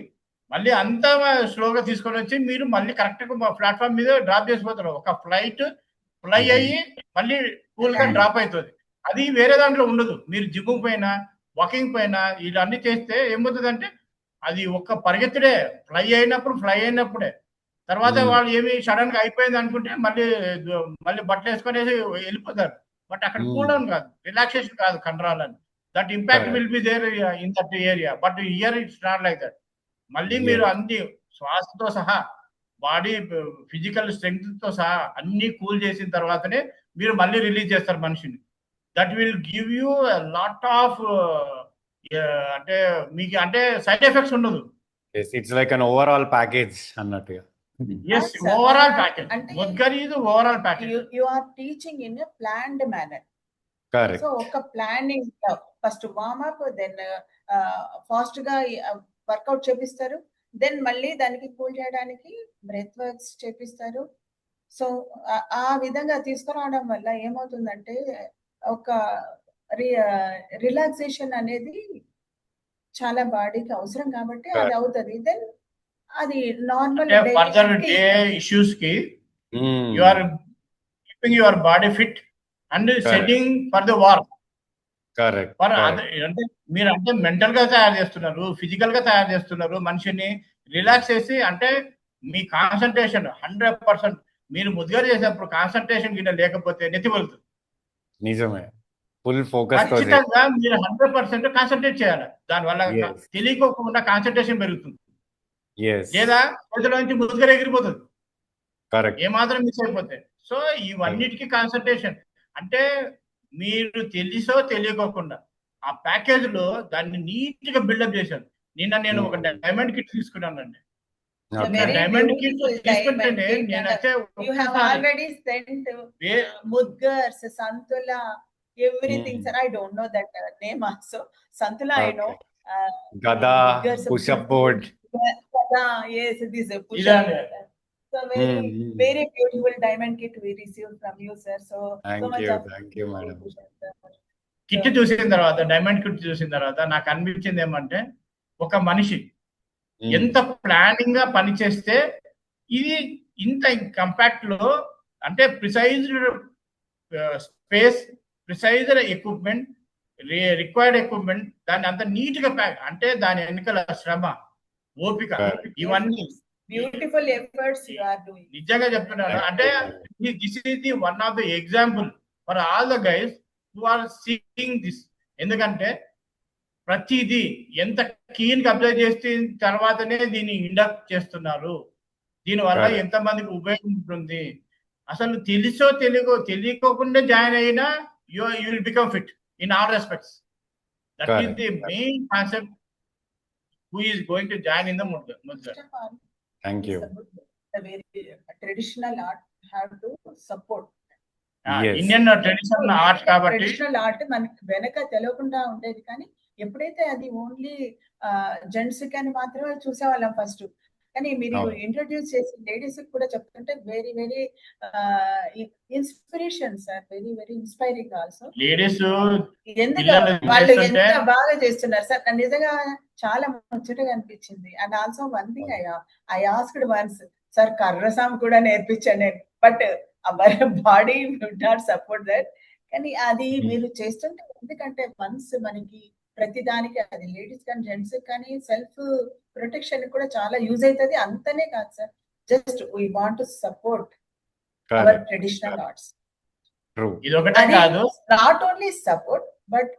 మళ్ళీ అంతా స్లోగా తీసుకొని వచ్చి మీరు మళ్ళీ కరెక్ట్గా ప్లాట్ఫామ్ మీద డ్రాప్ చేసిపోతారు. ఒక ఫ్లైట్ ఫ్లై అయ్యి మళ్ళీ కూల్గా డ్రాప్ అవుతుంది. అది వేరే దాంట్లో ఉండదు. మీరు జిమ్ పైన వాకింగ్ పైన ఇవన్నీ చేస్తే ఏమవుతుందంటే అది ఒక్క పరిగెత్తుడే, ఫ్లై అయినప్పుడే. తర్వాత వాళ్ళు ఏమి సడన్ గా అయిపోయింది అనుకుంటే మళ్ళీ బట్టలు వేసుకొని వెళ్ళిపోతారు. బట్ అక్కడ కూల్ డౌన్ కాదు, రిలాక్సేషన్ కాదు, కంట్రోల్ అని. That impact will be there in that area. But here it's not like that. మళ్ళీ మీరు అన్ని శ్వాసతో సహా బాడీ ఫిజికల్ స్ట్రెంగ్త్ తో సహా అన్ని కూల్ చేసిన తర్వాతనే మీరు మళ్ళీ రిలీజ్ చేస్తారు మనిషిని. That will give you lot of అంటే మీకు అంటే సైడ్ ఎఫెక్ట్స్ ఉండదు. It's like an overall package అన్నట్టుగా. Yes, overall package. Mudgar is overall package. You are teaching in a planned manner. Correct. So oka planning first warm up, then fast ga workout చేపిస్తారు, then మళ్ళీ దానికి cool చేయడానికి breath works చేపిస్తారు. So ఆ విధంగా తీసుకురావడం వల్ల ఏమవుతుందంటే ఒక రిలాక్సేషన్ అనేది చాలా బాడీకి అవసరం కాబట్టి అది అవుతుంది. దెన్ అది నార్మల్ ఫర్దర్ డే ఇష్యూస్ కి you are keeping your body fit and setting for the work. Correct. అంటే మీరు అంటే మెంటల్ గా తయారు చేస్తున్నారు, ఫిజికల్ గా తయారు చేస్తున్నారు మనిషిని రిలాక్స్ చేసి. అంటే మీ కాన్సన్ట్రేషన్ 100%. మీరు ముద్గర్ చేసేటప్పుడు కాన్సన్ట్రేషన్ కింద లేకపోతే నెత్తి వెళ్తుంది. నిజమే. ఫుల్ ఫోకస్ ఖచ్చితంగా మీరు 100% కాన్సన్ట్రేట్ చేయాలి. దానివల్ల తెలియకోకుండా కాన్సన్ట్రేషన్ పెరుగుతుంది. లేదా చేతిలో నుంచి ముద్గర్ ఎగిరిపోతుంది ఏమాత్రం మిస్ అయిపోతే. సో ఇవన్నిటికీ కాన్సన్ట్రేషన్ అంటే మీరు తెలుసో తెలియకోకుండా ఆ ప్యాకేజ్ లో దాన్ని నీట్ గా బిల్డప్ చేశాను. నిన్న నేను ఒక డైమండ్ కిట్ తీసుకున్నానండి. డైమండ్ కిట్ తీసుకుంటేనే నేనైతే ముద్గర్స్, సంతుల, everything sir, I don't know that name also. Santula I know. Gada, push-up board. Gada, yes, this is push-up board. So very beautiful diamond kit we received from you sir. So thank you madam. Kit చూసిన తర్వాత, diamond kit చూసిన తర్వాత నాకు అనిపించింది ఏమంటే ఒక మనిషి ఎంత ప్లానింగ్ గా పనిచేస్తే ఇది ఇంత కంపాక్ట్ లో అంటే precised space, precised equipment, required equipment, దాన్ని అంత నీట్ గా ప్యాక్ అంటే దాని వెనుకల శ్రమ, ఓపిక, ఇవన్నీ beautiful efforts you are doing. నిజంగా చెప్తున్నాను. అంటే this is the one of the example for all the guys who are seeing this. ఎందుకంటే ప్రతిదీ ఎంత కీన్ గా అబ్జర్వ్ చేసిన తర్వాతనే దీన్ని ఇండక్ట్ చేస్తున్నారు. దీనివల్ల ఎంతమందికి ఉపయోగం ఉంటుంది. అసలు తెలుసో తెలియకోకుండా జాయిన్ అయినా you will become fit in all respects. That is the main concept who is going to join in the mudgar. Thank you. The very traditional art have to support. Indian traditional art కాబట్టి traditional art మనకి వెనక తెలియకుండా ఉండేది, కానీ ఎప్పుడైతే అది only gents కానీ మాత్రమే చూసేవాళ్ళం ఫస్ట్. కానీ మీరు ఇంట్రడ్యూస్ చేసి లేడీస్ కూడా చెప్తుంటే very very inspiration sir, very very inspiring also. Ladies ఎందుకు వాళ్ళు ఎంత బాగా చేస్తున్నారు సార్, నిజంగా చాలా ముచ్చటగా అనిపించింది. And also one thing I asked once, sir కర్రసాం కూడా నేర్పించాను నేను, but our body would not support that. కానీ అది మీరు చేస్తుంటే, ఎందుకంటే వన్స్ మనకి ప్రతి దానికి అది లేడీస్ కానీ జెంట్స్ కానీ సెల్ఫ్ ప్రొటెక్షన్ కూడా చాలా యూజ్ అవుతుంది. అంతనే కాదు sir, just we want to support our traditional arts. Not only support, but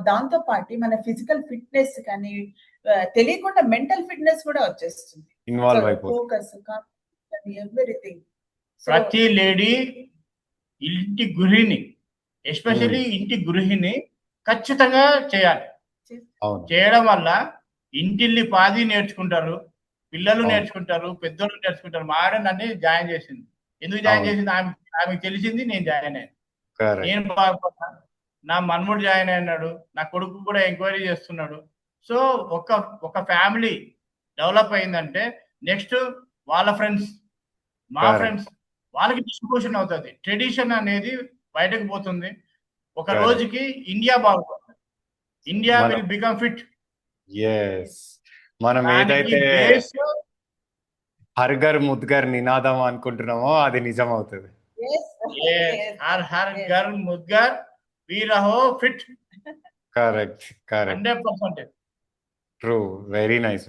దాంతో పాటు మన ఫిజికల్ ఫిట్నెస్ కానీ తెలియకుండా మెంటల్ ఫిట్నెస్ కూడా వచ్చేస్తుంది. Focus, everything. ప్రతి లేడీ ఇంటి గృహిణి, ఎస్పెషల్లీ ఇంటి గృహిణి ఖచ్చితంగా చేయాలి. చేయడం వల్ల ఇంటిల్లి పాది నేర్చుకుంటారు, పిల్లలు నేర్చుకుంటారు, పెద్దోళ్ళు నేర్చుకుంటారు. మా ఆడ నన్ను జాయిన్ చేసింది. ఎందుకు జాయిన్ చేసింది ఆమెకు తెలిసింది, నేను జాయిన్ అయ్యాను. నేను బాగుపడ్డాను, నా మన్ముడు జాయిన్ అయినాడు, నా కొడుకు కూడా ఎంక్వైరీ చేస్తున్నాడు. సో ఒక ఫ్యామిలీ డెవలప్ అయిందంటే నెక్స్ట్ వాళ్ళ ఫ్రెండ్స్, మా ఫ్రెండ్స్, వాళ్ళకి డిస్ట్రిబ్యూషన్ అవుతుంది. ట్రెడిషన్ అనేది బయటకు పోతుంది. ఒక రోజుకి ఇండియా బాగుపడుతుంది, ఇండియా విల్ బికమ్ ఫిట్. మనం ఏదైతే హర్ ఘర్ ముద్గర్ నినాదం అనుకుంటున్నామో అది నిజం అవుతుంది. హర్ ఘర్ ముద్గర్ వి రహో fit. Correct, 100%. True. Very nice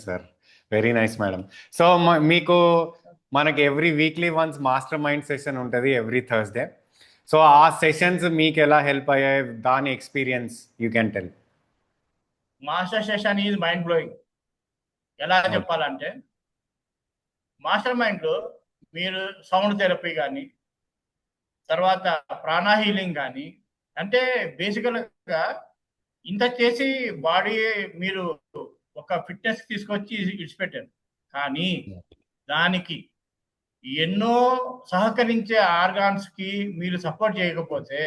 sir, very nice madam. So మీకు మనకి every weekly once master mind session ఉంటుంది, ఎవ్రీ థర్స్డే. సో ఆ సెషన్స్ మీకు ఎలా హెల్ప్ అయ్యాయి, దాని experience you can tell. Master session is mind blowing. ఎలా చెప్పాలంటే, మాస్టర్ మైండ్ లో మీరు సౌండ్ థెరపీ కానీ, తర్వాత ప్రాణా హీలింగ్ కానీ, అంటే బేసికల్ గా ఇంత చేసి బాడీ మీరు ఒక ఫిట్నెస్ తీసుకొచ్చి ఇడిచిపెట్టారు. కానీ దానికి ఎన్నో సహకరించే ఆర్గాన్స్ కి మీరు సపోర్ట్ చేయకపోతే,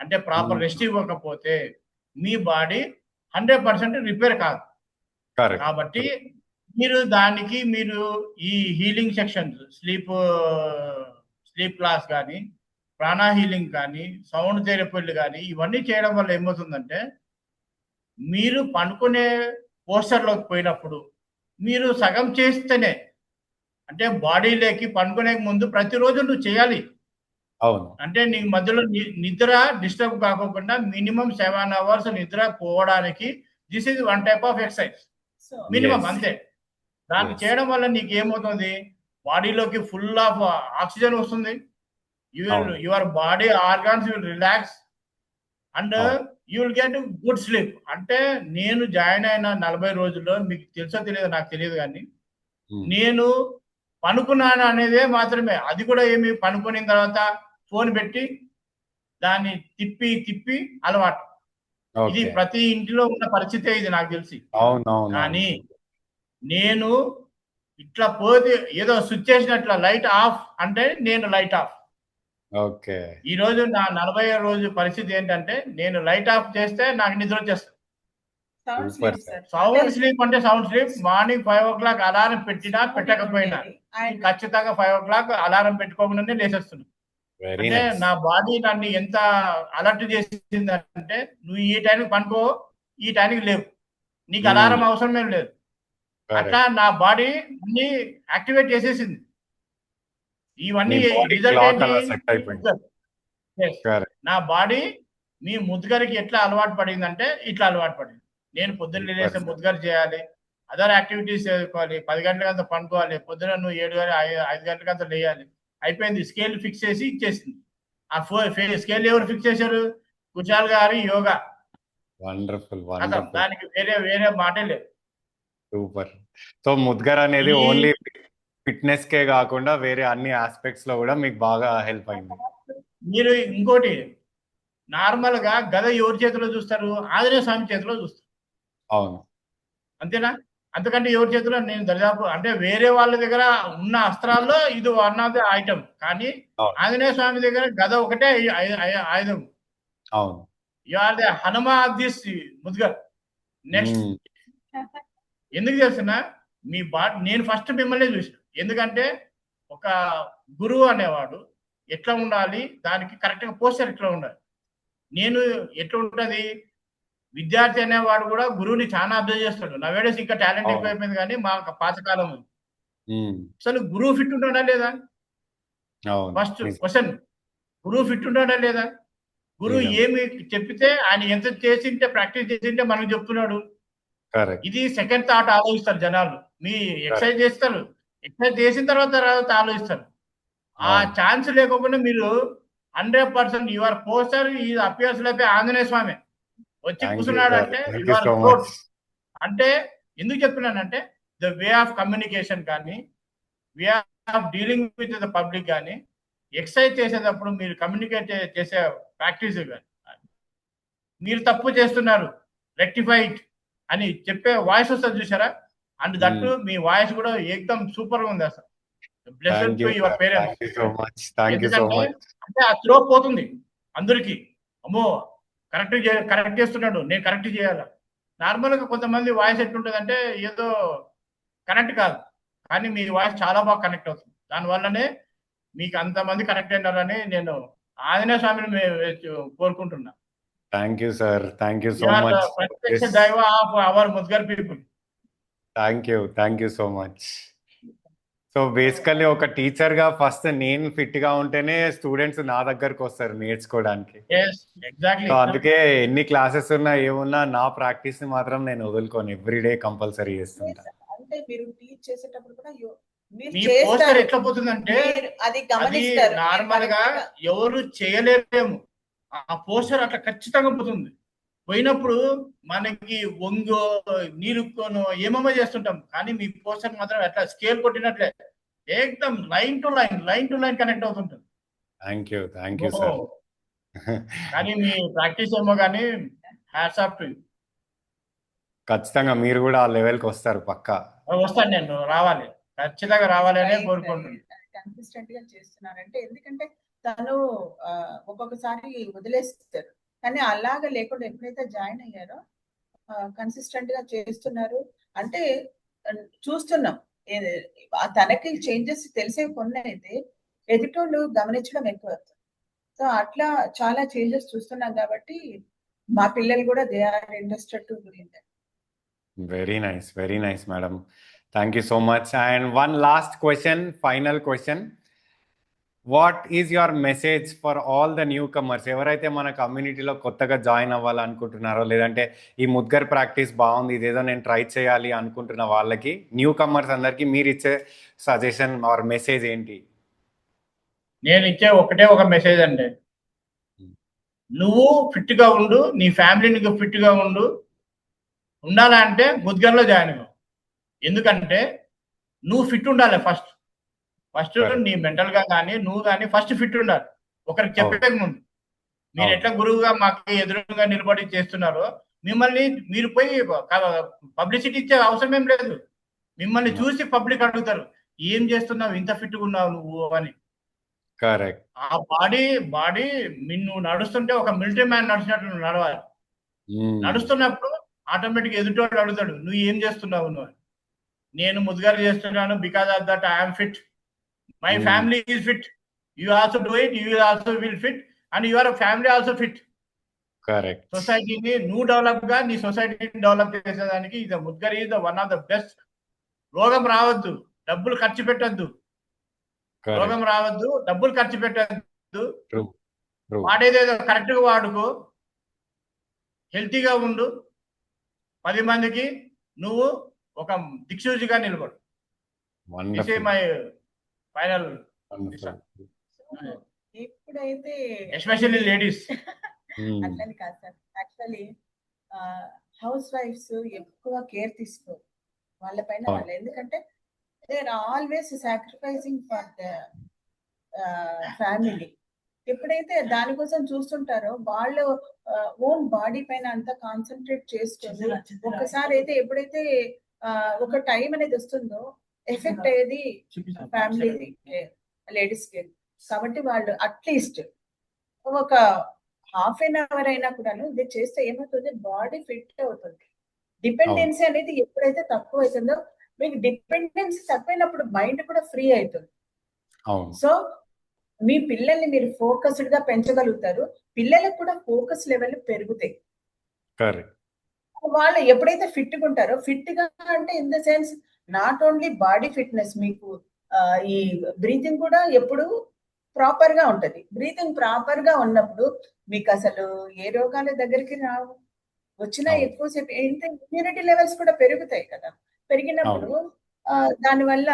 అంటే ప్రాపర్ రెస్ట్ ఇవ్వకపోతే మీ బాడీ 100% రిపేర్ కాదు. కాబట్టి మీరు దానికి ఈ హీలింగ్ సెక్షన్స్, స్లీప్ క్లాస్ కానీ, ప్రాణా హీలింగ్ కానీ, సౌండ్ థెరపీలు కానీ, ఇవన్నీ చేయడం వల్ల ఏమవుతుందంటే, మీరు పండుకునే పోస్టర్లోకి పోయినప్పుడు మీరు సగం చేస్తేనే, అంటే బాడీలోకి పండుకునే ముందు ప్రతిరోజు నువ్వు చేయాలి. అంటే నీ మధ్యలో నిద్ర డిస్టర్బ్ కాకుండా మినిమం 7 hours నిద్ర పోవడానికి this is one type of exercise minimum, అంతే. దాన్ని చేయడం వల్ల నీకు ఏమవుతుంది, బాడీలోకి ఫుల్ ఆఫ్ ఆక్సిజన్ వస్తుంది. Your body organs will relax and you will get good sleep. అంటే నేను జాయిన్ అయిన 40 రోజుల్లో, మీకు తెలుసో తెలియదు నాకు తెలియదు, కానీ నేను పనుకున్నాను అనేదే మాత్రమే. అది కూడా ఏమి, పనుకున్న తర్వాత ఫోన్ పెట్టి దాన్ని తిప్పి అలవాటు. ఇది ప్రతి ఇంటిలో ఉన్న పరిస్థితే ఇది నాకు తెలిసి. కానీ నేను ఇట్లా పోతే ఏదో స్విచ్ చేసినట్ల లైట్ ఆఫ్ అంటే నేను లైట్ ఆఫ్. ఈ రోజు నా 40వ రోజు పరిస్థితి ఏంటంటే, నేను లైట్ ఆఫ్ చేస్తే నాకు నిద్ర వచ్చేస్తుంది. సౌండ్ స్లీప్ అంటే sound sleep. Morning 5 o'clock alarm పెట్టినా పెట్టకపోయినా ఖచ్చితంగా 5 o'clock అలారం పెట్టుకోకుండానే లేచేస్తున్నాను. అంటే నా బాడీ నన్ను ఎంత అలర్ట్ చేసింది అంటే, నువ్వు ఈ టైంకి పనుకో, ఈ టైంకి లేవు, నీకు అలారం అవసరం ఏం లేదు. అట్లా నా బాడీ అన్ని యాక్టివేట్ చేసేసింది. ఇవన్నీ రిజల్ట్ క్లాక్ ఏంటి? అలా సెట్ అయిపోయింది. Yes. కరెక్ట్. నా బాడీ మీ ముద్గరికి ఎట్లా అలవాటు పడిందంటే ఇట్లా అలవాటు పడింది. నేను పొద్దున్న Super, లేస్తే sir. ముద్గరు చేయాలి, అదర్ యాక్టివిటీస్ చేసుకోవాలి, 10 గంటలకంతా పండుకోవాలి, పొద్దున నువ్వు 5 గంటలకంతా లేయాలి. అయిపోయింది. స్కేల్ ఫిక్స్ చేసి ఇచ్చేసింది. ఆ స్కేల్ ఎవరు ఫిక్స్ చేశారు? కుశాల్ గారి యోగా. వండర్ఫుల్, అతను వండర్ఫుల్, దానికి వేరే మాటే లేదు. సూపర్. సో ముద్గర్ అనేది ఇది ఓన్లీ ఫిట్నెస్ కే కాకుండా వేరే అన్ని ఆస్పెక్ట్స్ లో కూడా మీకు బాగా హెల్ప్ అయింది. మీరు ఇంకోటి నార్మల్ గా గద ఎవరి చేతిలో చూస్తారు? ఆంజనేయ స్వామి చేతిలో చూస్తారు. అవును. అంతేనా? అంతకంటే ఎవరి చేతిలో నేను దరిదాపు అంటే వేరే వాళ్ళ దగ్గర ఉన్న అస్త్రాల్లో ఇది వన్ ఆఫ్ ది ఐటమ్. కానీ అవును. ఆంజనేయ స్వామి దగ్గర గద ఒకటే ఆయుధం. అవును. You are the Hanuma of this mudgar. Next ఎందుకు చేస్తున్నా మీ నేను ఫస్ట్ మిమ్మల్ని చూసాను. ఎందుకంటే ఒక గురువు అనేవాడు ఎట్లా ఉండాలి, దానికి కరెక్ట్గా పోస్టర్ ఎట్లా ఉండాలి. నేను ఎట్లా ఉంటుంది, విద్యార్థి అనేవాడు కూడా గురువుని చాలా అబ్జర్వ్ చేస్తాడు. నవేడేస్ ఇంకా టాలెంట్ అవును. ఎక్కువైపోయింది, కానీ మా పాతకాలం ఉమ్, అసలు గురువు ఫిట్ ఉంటాడా లేదా? అవును. ఫస్ట్ నిజం. క్వశ్చన్, గురువు ఫిట్ ఉంటాడా లేదా? గురువు నిజం. ఏమి చెప్తే ఆయన ఎంత చేసింటే ప్రాక్టీస్ చేసింటే మనకు చెప్తున్నాడు. కరెక్ట్. ఇది సెకండ్ థాట్ ఆలోచిస్తారు జనాలు. మీ ఎక్సర్సైజ్ చేస్తారు, ఎక్సర్సైజ్ చేసిన తర్వాత ఆలోచిస్తారు. ఆ అవును. ఛాన్స్ లేకుండా మీరు 100% యువర్ పోస్టర్ ఈ అపియర్స్ లేపే ఆంజనేయ స్వామి వచ్చి థ్యాంక్ యూ కూర్చున్నాడు సార్, అంటే thank you you are so growth. Much. అంటే ఎందుకు చెప్తున్నానంటే ద వే ఆఫ్ కమ్యూనికేషన్ కానీ, way of dealing with the public కానీ, ఎక్సర్సైజ్ చేసేటప్పుడు మీరు కమ్యూనికేట్ చేసే ప్రాక్టీస్ కానీ, మీరు తప్పు చేస్తున్నారు రెక్టిఫై ఇట్ అని చెప్పే వాయిస్ వస్తుంది చూసారా? అండ్ దట్టు మీ వాయిస్ కూడా ఏకదం సూపర్ గా ఉంది అసలు. Blessed thank to you your sir, parents. Thank you so much, thank you so ఎందుకంటే మచ్. అంటే ఆ త్రో పోతుంది అందరికి. అమ్మో కరెక్ట్ చేస్తున్నాడు, నేను కరెక్ట్ చేయాలా. నార్మల్ గా కొంతమంది వాయిస్ ఎట్లుంటుంది అంటే ఏదో కనెక్ట్ కాదు, కానీ మీ వాయిస్ చాలా బాగా కనెక్ట్ అవుతుంది. దానివల్లనే మీకు అంతమంది కనెక్ట్ అయినారని నేను ఆంజనేయ స్వామిని కోరుకుంటున్నా. Thank you sir, thank you so you are the much. ప్రత్యక్ష దైవ of our mudgar people. Thank you so much. So basically ఒక టీచర్ గా ఫస్ట్ నేను ఫిట్ గా ఉంటేనే స్టూడెంట్స్ నా దగ్గరకు వస్తారు నేర్చుకోవడానికి. ఎగ్జాక్ట్లీ. సో అందుకే ఎన్ని క్లాసెస్ ఉన్నా ఏమున్నా నా ప్రాక్టీస్ ని మాత్రం నేను వదులుకోను, ఎవ్రీడే కంపల్సరీ చేస్తుంటా. అంటే మీరు టీచ్ చేసేటప్పుడు కూడా మీరు మీ పోస్టర్ చేస్తారు, ఎట్లా పోతుందంటే మీరు అది అది గమనిస్తారు. నార్మల్ గా ఎవరు చేయలేరేమో, ఆ పోస్టర్ అట్లా ఖచ్చితంగా పోతుంది. పోయినప్పుడు మనకి వంగో నీరుకోనో ఏమేమో చేస్తుంటాం, కానీ మీ పోస్టర్ మాత్రం ఎట్లా స్కేల్ కొట్టినట్లే ఏకదం లైన్ టు లైన్ కనెక్ట్ అవుతుంటుంది. Thank you sir. కానీ మీ ప్రాక్టీస్ ఏమో కానీ హ్యాట్స్ ఆఫ్ టు. ఖచ్చితంగా మీరు కూడా ఆ లెవెల్కి వస్తారు పక్కా. వస్తాను, నేను రావాలి, ఖచ్చితంగా రావాలి అనే కోరుకుంటున్నాను. కన్సిస్టెంట్ గా చేస్తున్నారంటే ఎందుకంటే తను ఒక్కొక్కసారి వదిలేస్తారు, కానీ అలాగా లేకుండా ఎప్పుడైతే జాయిన్ అయ్యారో కన్సిస్టెంట్ గా చేస్తున్నారు. అంటే చూస్తున్నాం తనకి చేంజెస్ తెలిసే కొన్ని అయితే ఎదుటోళ్ళు గమనించడం ఎక్కువ. సో అట్లా చాలా చేంజెస్ చూస్తున్నాం కాబట్టి మా పిల్లలు కూడా they are interested to doing that. Very nice madam, thank you so much. And one last question, final question, what is your message for all the newcomers? ఎవరైతే మన కమ్యూనిటీలో కొత్తగా జాయిన్ అవ్వాలనుకుంటున్నారో, లేదంటే ఈ ముద్గర్ ప్రాక్టీస్ బాగుంది, ఇదేదో నేను ట్రై చేయాలి అనుకుంటున్న వాళ్ళకి, న్యూ కమర్స్ అందరికి మీరు ఇచ్చే సజెషన్ ఆర్ మెసేజ్ ఏంటి? నేను ఇచ్చే ఒక మెసేజ్ అండి, నువ్వు ఫిట్ గా ఉండు, నీ ఫ్యామిలీ నీకు ఫిట్ గా ఉండాలంటే ముద్గర్లో జాయిన్ అవ్వు. ఎందుకంటే నువ్వు ఫిట్ ఉండాలి ఫస్ట్ నీ మెంటల్ గా కానీ నువ్వు కానీ ఫస్ట్ ఫిట్ ఉండాలి. ఒకరికి చెప్పే ముందు మీరు ఎట్లా గురువుగా మాకు ఎదురుగా నిలబడి చేస్తున్నారో, మిమ్మల్ని మీరు పోయి పబ్లిసిటీ ఇచ్చే అవసరం ఏం లేదు. మిమ్మల్ని చూసి పబ్లిక్ అడుగుతారు, ఏం చేస్తున్నావు, ఇంత ఫిట్ ఉన్నావు నువ్వు అని. కరెక్ట్. ఆ బాడీ నువ్వు నడుస్తుంటే ఒక మిలిటరీ మ్యాన్ నడిచినట్టు నువ్వు నడవాలి. నడుస్తున్నప్పుడు ఆటోమేటిక్ ఎదుటోడు అడుగుతాడు, నువ్వు ఏం చేస్తున్నావు నువ్వు. నేను ముద్గర్ చేస్తున్నాను, because of that I'm fit, my family is fit, you also do it, you also will fit, and your family also fit. Correct. సొసైటీని నువ్వు డెవలప్ గా నీ సొసైటీని డెవలప్ చేసేదానికి ఇది mudgar is one of the best రోగం రావద్దు, డబ్బులు ఖర్చు పెట్టద్దు, రోగం రావద్దు, డబ్బులు ఖర్చు పెట్టద్దు, వాడేదేదో కరెక్ట్ గా వాడుకో, హెల్తీగా ఉండు, 10 మందికి నువ్వు ఒక దిక్సూచిగా నిలబడు. My final. ఇప్పుడైతే ఎస్పెషల్లీ లేడీస్ అట్లని కాదు సార్, యాక్చువల్లీ హౌస్ వైఫ్స్ ఎక్కువ కేర్ తీసుకోరు వాళ్ళపైన వాళ్ళు, ఎందుకంటే they are always sacrificing for the family. ఎప్పుడైతే దానికోసం చూస్తుంటారో వాళ్ళు ఓన్ బాడీ పైన అంతా కాన్సన్ట్రేట్ చేసుకొని ఒక్కసారి అయితే ఎప్పుడైతే ఒక టైం అనేది వస్తుందో ఎఫెక్ట్ అయ్యేది ఫ్యామిలీ లేడీస్ కి. కాబట్టి వాళ్ళు అట్లీస్ట్ ఒక ½ అయినా కూడా ఇది చేస్తే ఏమవుతుంది, బాడీ ఫిట్ అవుతుంది. డిపెండెన్సీ అనేది ఎప్పుడైతే తక్కువ అవుతుందో, మీకు డిపెండెన్సీ తక్కువైనప్పుడు మైండ్ కూడా ఫ్రీ అవుతుంది. సో మీ పిల్లల్ని మీరు ఫోకస్డ్ గా పెంచగలుగుతారు, పిల్లలకు కూడా ఫోకస్ లెవెల్ పెరుగుతాయి. వాళ్ళు ఎప్పుడైతే ఫిట్ గా ఉంటారో, ఫిట్ గా అంటే in the sense not only body fitness, మీకు ఈ బ్రీతింగ్ కూడా ఎప్పుడు ప్రాపర్ గా ఉంటది. బ్రీతింగ్ ప్రాపర్ గా ఉన్నప్పుడు మీకు అసలు ఏ రోగాల దగ్గరికి రావు, వచ్చినా ఎక్కువసేపు ఇమ్యూనిటీ లెవెల్స్ కూడా పెరుగుతాయి కదా. పెరిగినప్పుడు దానివల్ల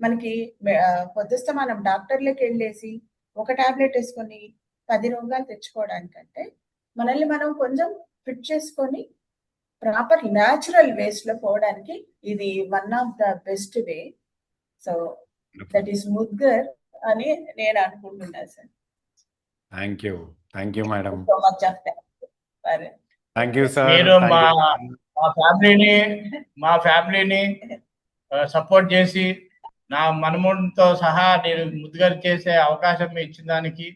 మనకి పొద్దుస్తమానం డాక్టర్లకు వెళ్ళేసి ఒక టాబ్లెట్ వేసుకొని 10 రోగాలు తెచ్చుకోవడానికంటే మనల్ని మనం కొంచెం ఫిట్ చేసుకొని ప్రాపర్ న్యాచురల్ వేస్ లో పోవడానికి ఇది one of the best way. So that is mudgar అని నేను అనుకుంటున్నాను sir. Thank you madam. So much of thank you sir. మీరు మా ఫ్యామిలీని సపోర్ట్ చేసి నా మనముతో సహా నేను ముద్దుగారు చేసే అవకాశం ఇచ్చిన దానికి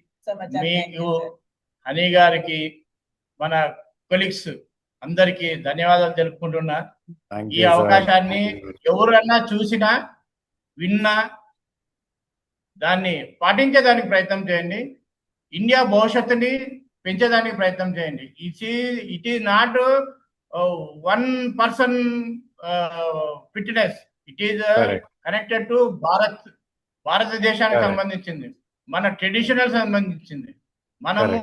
మీకు, హనీ గారికి, మన కొలీగ్స్ అందరికి ధన్యవాదాలు తెలుపుకుంటున్నా. ఈ అవకాశాన్ని ఎవరన్నా చూసినా విన్నా దాన్ని పాటించేదానికి ప్రయత్నం చేయండి. ఇండియా భవిష్యత్తుని పెంచేదానికి ప్రయత్నం చేయండి. It is not 1 person fitness, it is connected to భారతదేశానికి సంబంధించింది, మన ట్రెడిషనల్ సంబంధించింది. మనము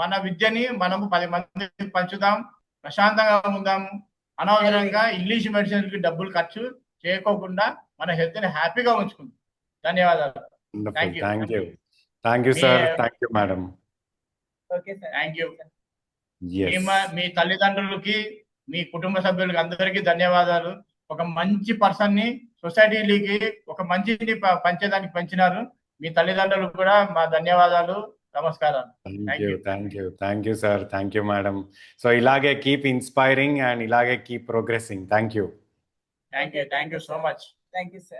మన విద్యని మనము 10 మందికి పంచుదాం, ప్రశాంతంగా ఉందాము, అనవసరంగా ఇంగ్లీష్ మెడిసిన్ కి డబ్బులు ఖర్చు చేయకోకుండా మన హెల్త్ ని హ్యాపీగా ఉంచుకుందాం. ధన్యవాదాలు. Thank you sir. Thank you madam. Thank you. మీ తల్లిదండ్రులకి, మీ కుటుంబ సభ్యులకి అందరికీ ధన్యవాదాలు. ఒక మంచి పర్సన్ ని సొసైటీకి ఒక మంచిని పంచేదానికి పంచినారు. మీ తల్లిదండ్రులకు కూడా మా ధన్యవాదాలు, నమస్కారాలు. Thank you sir. Thank you madam. So ఇలాగే కీప్ ఇన్స్పైరింగ్ అండ్ ఇలాగే keep progressing. Thank you so much. Thank you sir.